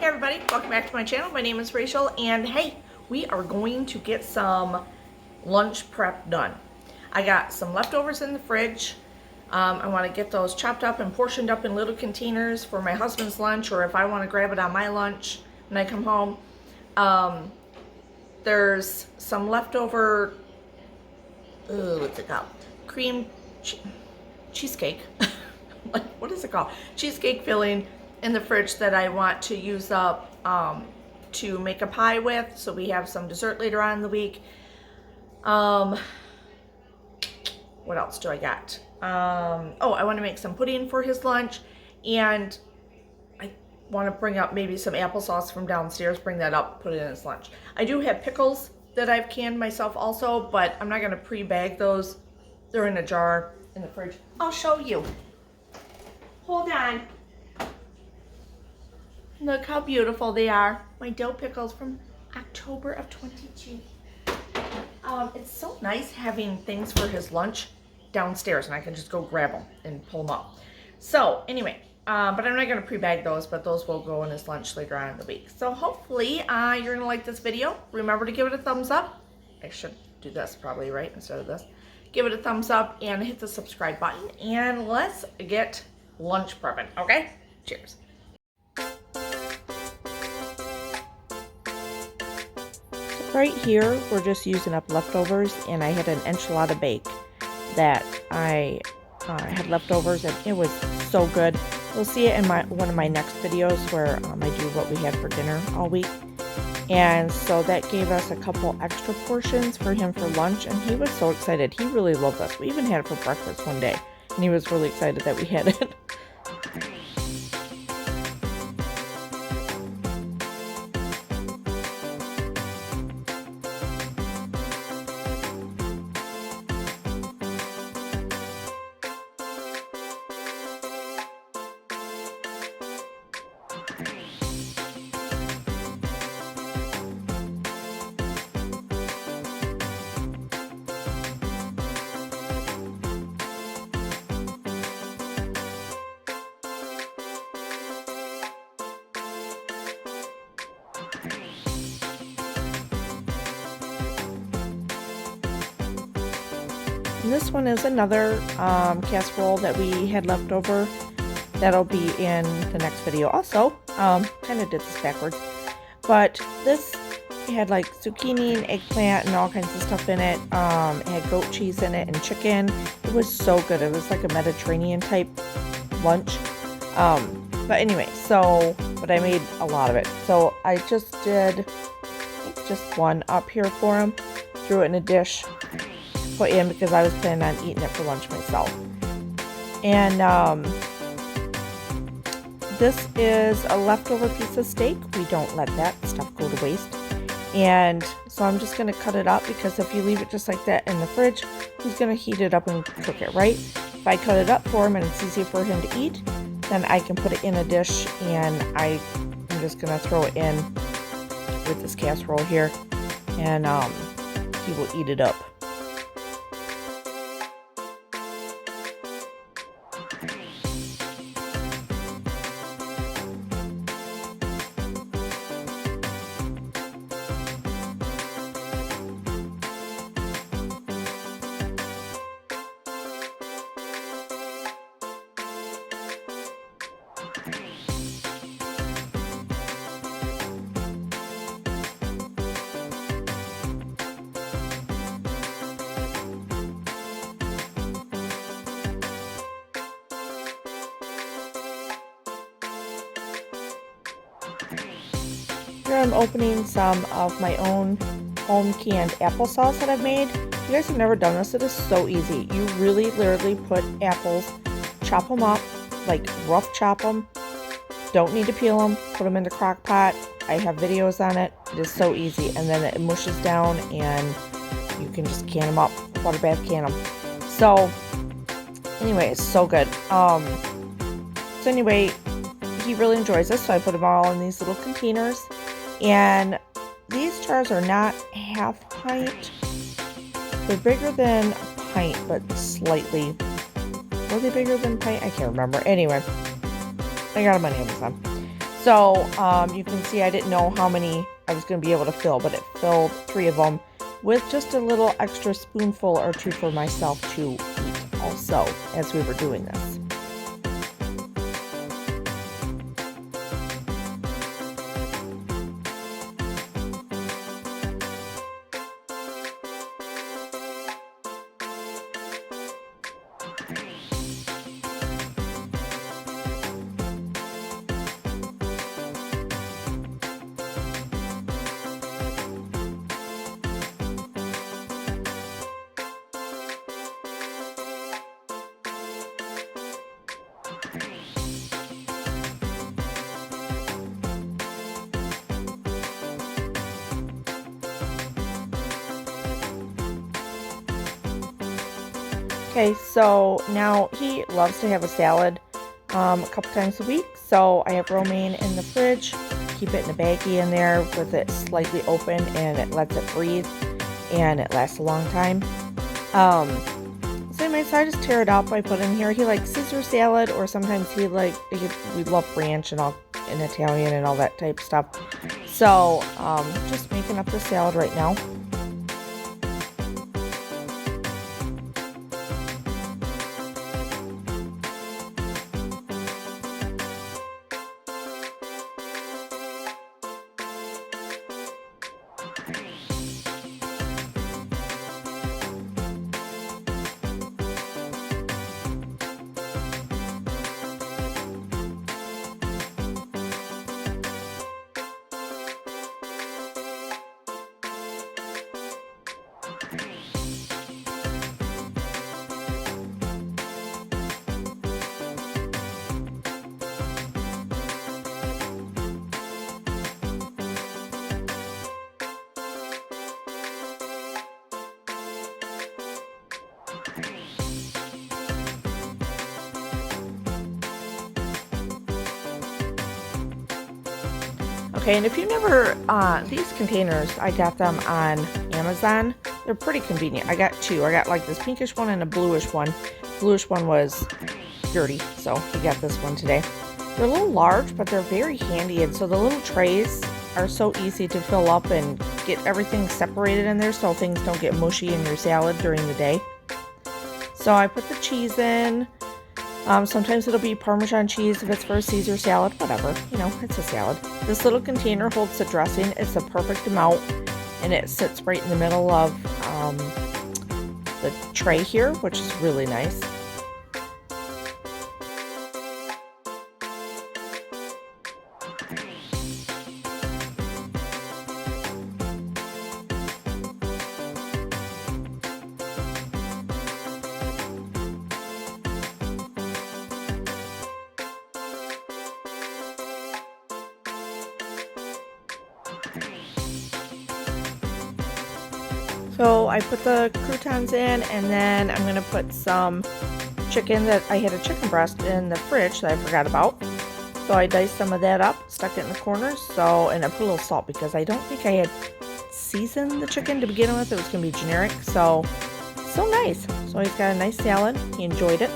everybody, welcome back to my channel. My name is Rachel, and hey, we are going to get some lunch prep done. I got some leftovers in the fridge. I want to get those chopped up and portioned up in little containers for my husband's lunch, or if I want to grab it on my lunch when I come home. There's some leftover, what's it called? Cheesecake. Like, what is it called? Cheesecake filling in the fridge that I want to use up to make a pie with, so we have some dessert later on in the week. What else do I got? Oh, I want to make some pudding for his lunch, and I want to bring up maybe some applesauce from downstairs, bring that up, put it in his lunch. I do have pickles that I've canned myself also, but I'm not going to pre-bag those. They're in a jar in the fridge. I'll show you. Hold on. Look how beautiful they are. My dill pickles from October of 22. It's so nice having things for his lunch downstairs, and I can just go grab them and pull them up. So anyway, but I'm not going to pre-bag those, but those will go in his lunch later on in the week. So hopefully you're going to like this video. Remember to give it a thumbs up. I should do this probably, right, instead of this. Give it a thumbs up and hit the subscribe button, and let's get lunch prepping, okay? Cheers. Right here, we're just using up leftovers, and I had an enchilada bake that I had leftovers, and it was so good. You'll see it in one of my next videos where I do what we had for dinner all week. And so that gave us a couple extra portions for him for lunch, and he was so excited. He really loved this. We even had it for breakfast one day, and he was really excited that we had it. And this one is another casserole that we had left over. That'll be in the next video also. Kind of did this backwards. But this had like zucchini and eggplant and all kinds of stuff in it. It had goat cheese in it and chicken. It was so good. It was like a Mediterranean type lunch. But anyway, but I made a lot of it. So I just did just one up here for him. Threw it in a dish. Put in because I was planning on eating it for lunch myself. And this is a leftover piece of steak. We don't let that stuff go to waste. And so I'm just going to cut it up, because if you leave it just like that in the fridge, who's going to heat it up and cook it, right? If I cut it up for him and it's easier for him to eat, then I can put it in a dish, and I'm just going to throw it in with this casserole here, and he will eat it up. Here I'm opening some of my own home canned applesauce that I've made. If you guys have never done this, it is so easy. You really literally put apples, chop them up, like rough chop them. Don't need to peel them. Put them in the crock pot. I have videos on it. It is so easy. And then it mushes down, and you can just can them up. Water bath can them. So anyway, it's so good. So anyway, he really enjoys this, so I put them all in these little containers. And these jars are not half pint. They're bigger than a pint, but slightly. Were they bigger than a pint? I can't remember. Anyway, I got them on Amazon. So you can see I didn't know how many I was going to be able to fill, but it filled 3 of them with just a little extra spoonful or 2 for myself to eat also as we were doing this. Okay, so now he loves to have a salad a couple times a week. So I have romaine in the fridge, keep it in a baggie in there with it slightly open, and it lets it breathe and it lasts a long time. So anyway, so I just tear it up. I put in here. He likes Caesar salad, or sometimes we love ranch and all in Italian and all that type of stuff. So just making up the salad right now. Okay, and if you never, these containers, I got them on Amazon. They're pretty convenient. I got 2. I got like this pinkish one and a bluish one. Bluish one was dirty, so we got this one today. They're a little large, but they're very handy, and so the little trays are so easy to fill up and get everything separated in there so things don't get mushy in your salad during the day. So I put the cheese in. Sometimes it'll be Parmesan cheese if it's for a Caesar salad, whatever, you know, it's a salad. This little container holds the dressing. It's the perfect amount, and it sits right in the middle of the tray here, which is really nice. So I put the croutons in, and then I'm going to put some chicken that I had a chicken breast in the fridge that I forgot about. So I diced some of that up, stuck it in the corners, and I put a little salt because I don't think I had seasoned the chicken to begin with. It was going to be generic, so nice. So he's got a nice salad. He enjoyed it.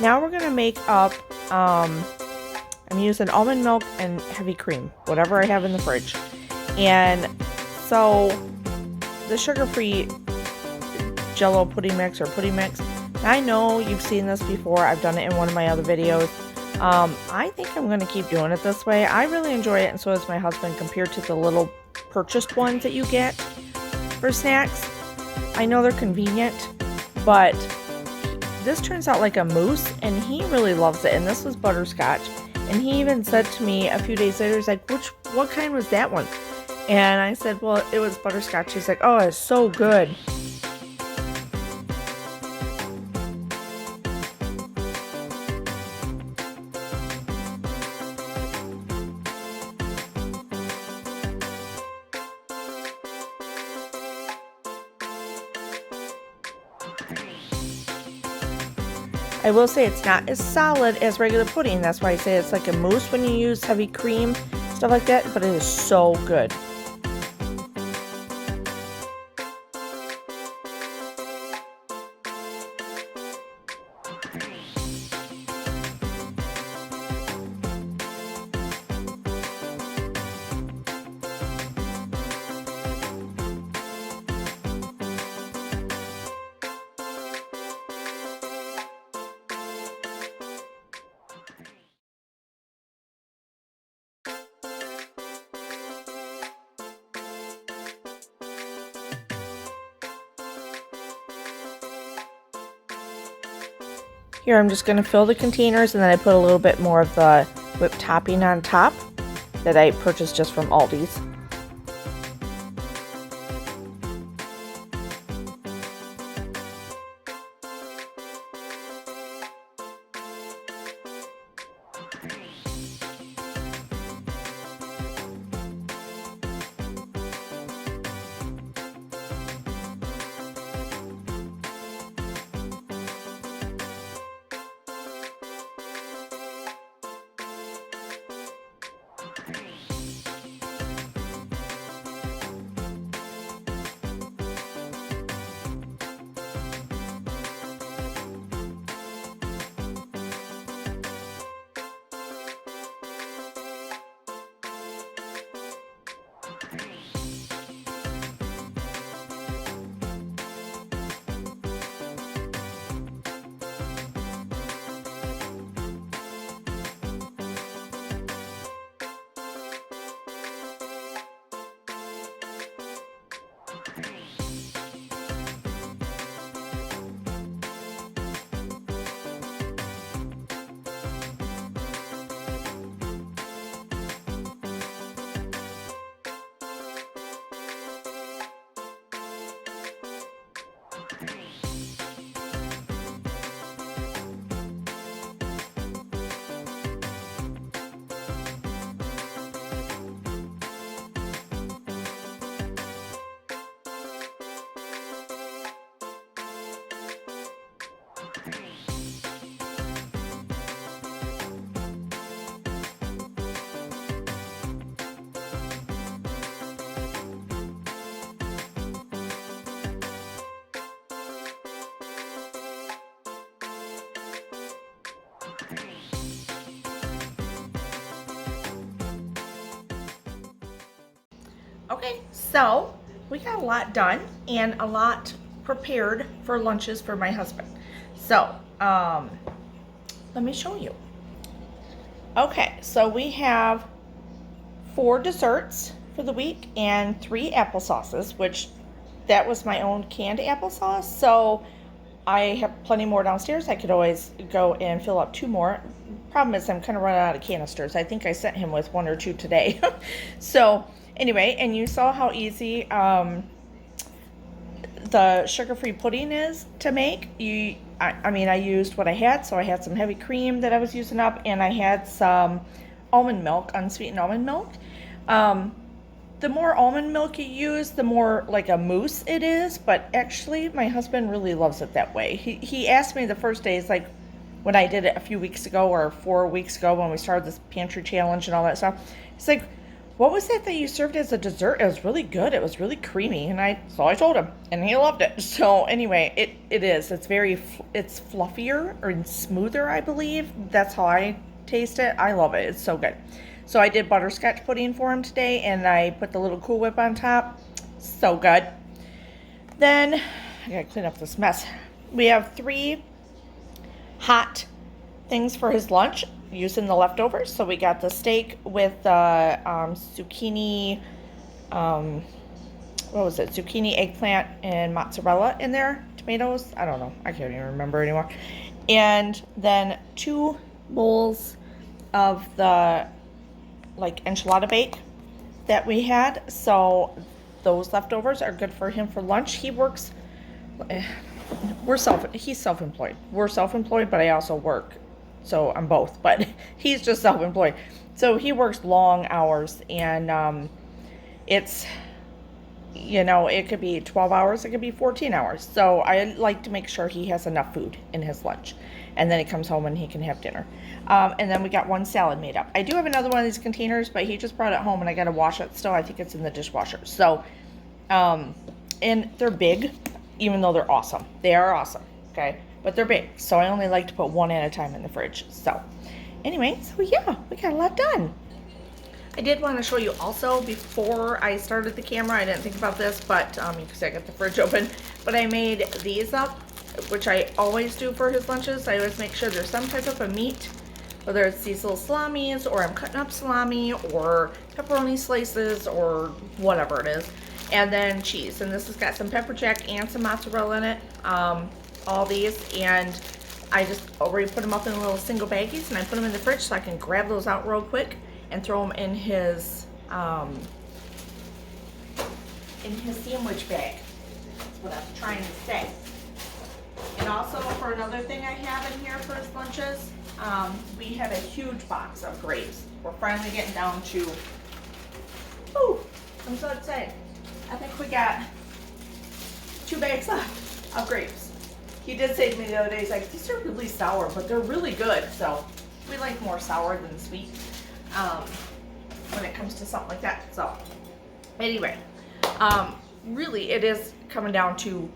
Now we're going to make up, I'm using almond milk and heavy cream, whatever I have in the fridge. And so the sugar-free Jello pudding mix or pudding mix, I know you've seen this before. I've done it in one of my other videos. I think I'm going to keep doing it this way. I really enjoy it, and so does my husband, compared to the little purchased ones that you get for snacks. I know they're convenient, but this turns out like a mousse, and he really loves it. And this was butterscotch. And he even said to me a few days later, he's like, what kind was that one? And I said, well, it was butterscotch. He's like, oh, it's so good. I will say it's not as solid as regular pudding. That's why I say it's like a mousse when you use heavy cream, stuff like that, but it is so good. Here I'm just going to fill the containers, and then I put a little bit more of the whipped topping on top that I purchased just from Aldi's. Okay, so we got a lot done and a lot prepared for lunches for my husband. So, let me show you. Okay, so we have 4 desserts for the week and 3 applesauces, which that was my own canned applesauce. So I have plenty more downstairs. I could always go and fill up 2 more. Problem is I'm kind of running out of canisters. I think I sent him with 1 or 2 today. So anyway, and you saw how easy the sugar-free pudding is to make. I mean, I used what I had, so I had some heavy cream that I was using up, and I had some almond milk, unsweetened almond milk. The more almond milk you use, the more like a mousse it is, but actually my husband really loves it that way. He asked me the first day, it's like when I did it a few weeks ago or 4 weeks ago when we started this pantry challenge and all that stuff. He's like, what was that you served as a dessert? It was really good. It was really creamy. So I told him, and he loved it. So anyway, it is. It's fluffier or smoother, I believe. That's how I taste it. I love it. It's so good. So I did butterscotch pudding for him today, and I put the little Cool Whip on top. So good. Then, I gotta clean up this mess. We have 3 hot things for his lunch using the leftovers. So we got the steak with the zucchini, zucchini, eggplant, and mozzarella in there. Tomatoes, I don't know. I can't even remember anymore. And then 2 bowls of the enchilada bake that we had. So those leftovers are good for him for lunch. He works, he's self-employed. We're self-employed, but I also work. So I'm both, but he's just self-employed. So he works long hours, and it's, it could be 12 hours, it could be 14 hours. So I like to make sure he has enough food in his lunch. And then he comes home and he can have dinner. And then we got 1 salad made up. I do have another one of these containers, but he just brought it home and I got to wash it still. I think it's in the dishwasher. So, and they're big, even though they're awesome. They are awesome, okay? But they're big. So I only like to put 1 at a time in the fridge. So anyway, so yeah, we got a lot done. I did want to show you also, before I started the camera, I didn't think about this, but you can see I got the fridge open, but I made these up, which I always do for his lunches. I always make sure there's some type of a meat, whether it's these little salamis, or I'm cutting up salami, or pepperoni slices, or whatever it is, and then cheese. And this has got some pepper jack and some mozzarella in it, all these, and I just already put them up in little single baggies, and I put them in the fridge so I can grab those out real quick and throw them in his sandwich bag. That's what I'm trying to say. And also, for another thing I have in here for his lunches, we have a huge box of grapes. We're finally getting down to, ooh, I'm so excited. I think we got 2 bags left of grapes. He did say to me the other day, he's like, these are really sour, but they're really good. So we like more sour than sweet when it comes to something like that. So anyway, really it is coming down to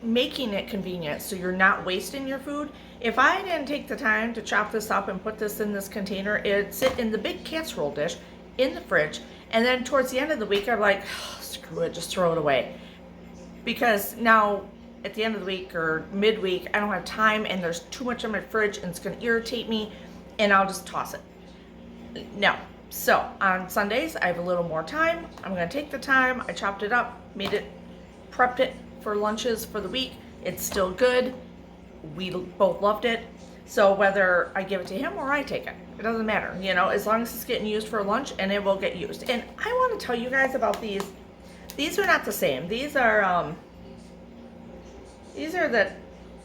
making it convenient so you're not wasting your food. If I didn't take the time to chop this up and put this in this container, it'd sit in the big casserole dish in the fridge, and then towards the end of the week I'm like, oh, screw it, just throw it away, because now at the end of the week or midweek I don't have time and there's too much in my fridge and it's going to irritate me and I'll just toss it. No. So on Sundays I have a little more time. I'm going to take the time. I chopped it up, made it, prepped it for lunches for the week. It's still good. We both loved it. So whether I give it to him or I take it, it doesn't matter, you know, as long as it's getting used for lunch, and it will get used. And I want to tell you guys about these. These are not the same. These are the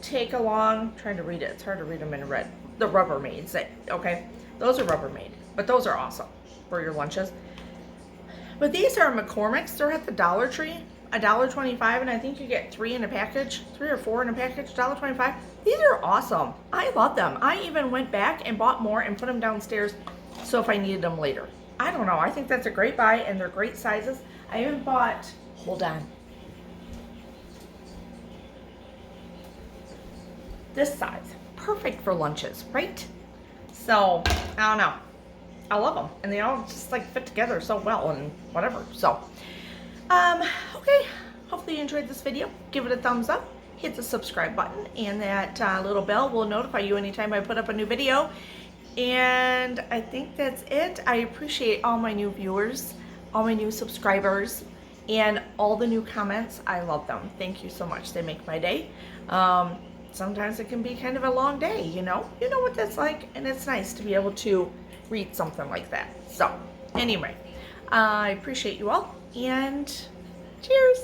take along, trying to read it. It's hard to read them in red. The Rubbermaids, okay? Those are Rubbermaid, but those are awesome for your lunches. But these are McCormick's. They're at the Dollar Tree, $1.25, and I think you get 3 in a package, 3 or 4 in a package, $1.25. These are awesome. I love them. I even went back and bought more and put them downstairs so if I needed them later. I don't know. I think that's a great buy, and they're great sizes. I even bought, hold on, this size. Perfect for lunches, right? So, I don't know. I love them, and they all just like fit together so well and whatever. So, okay, hopefully you enjoyed this video. Give it a thumbs up, hit the subscribe button, and that little bell will notify you anytime I put up a new video. And I think that's it. I appreciate all my new viewers, all my new subscribers, and all the new comments. I love them. Thank you so much. They make my day. Sometimes it can be kind of a long day, you know what that's like, and it's nice to be able to read something like that. So anyway, I appreciate you all, and cheers.